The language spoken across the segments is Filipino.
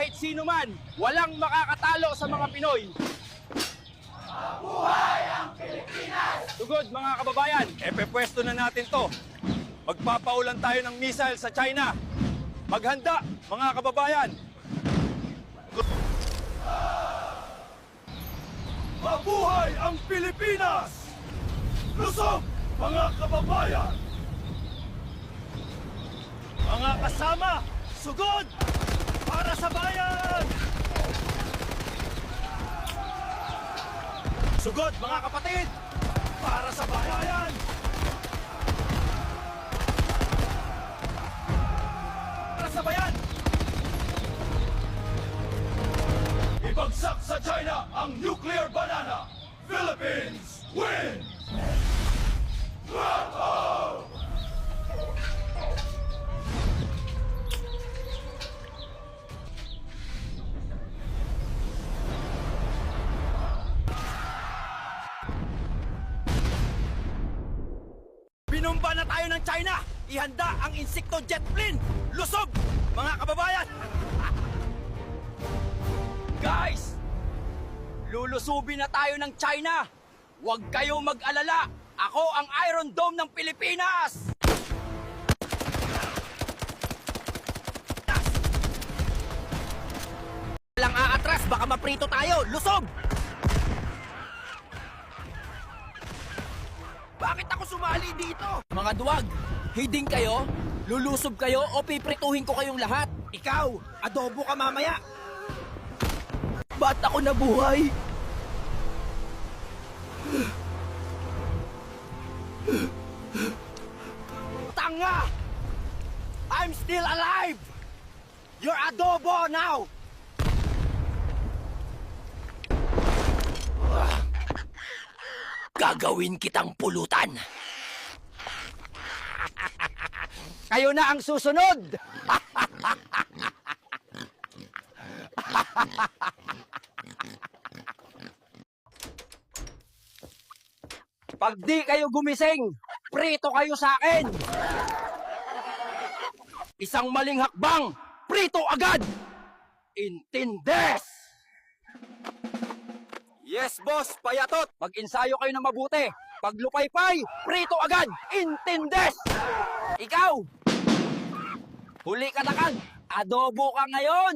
kahit sino man, walang makakatalo sa mga Pinoy. Mabuhay ang Pilipinas! Sugod mga kababayan, Pwesto na natin to. Magpapaulan tayo ng missile sa China. Maghanda, mga kababayan. Mabuhay ang Pilipinas! Lusog, mga kababayan! Mga kasama, sugod! Para sa bayan! Sugod, mga kapatid! Para sa bayan! Para sa bayan! Ibagsak sa China ang nuclear banana! Philippines win! Binumba na tayo ng China! Ihanda ang insekto jet plane! Lusog! Mga kababayan! guys! Lulusubin na tayo ng China! Huwag kayo mag-alala! Ako ang Iron Dome ng Pilipinas! Walang aatras, baka maprito tayo! Lusog! Bakit ako sumali dito? Mga duwag, hiding kayo? Lulusob kayo o piprituhin ko kayong lahat? Ikaw, adobo ka mamaya! Ba't ako nabuhay? Tanga! I'm still alive! You're adobo now! Gagawin kitang pulutan! Kayo na ang susunod! Pag di kayo gumising, prito kayo sa akin! Isang maling hakbang, prito agad! Intindes! Yes, boss, payatot. Mag-ensayo kayo na mabuti. Pag lupaypay, prito agad! Intindes! Ikaw! Huli ka na kag! Adobo ka ngayon!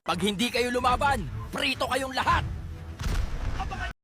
Pag hindi kayo lumaban, prito kayong lahat!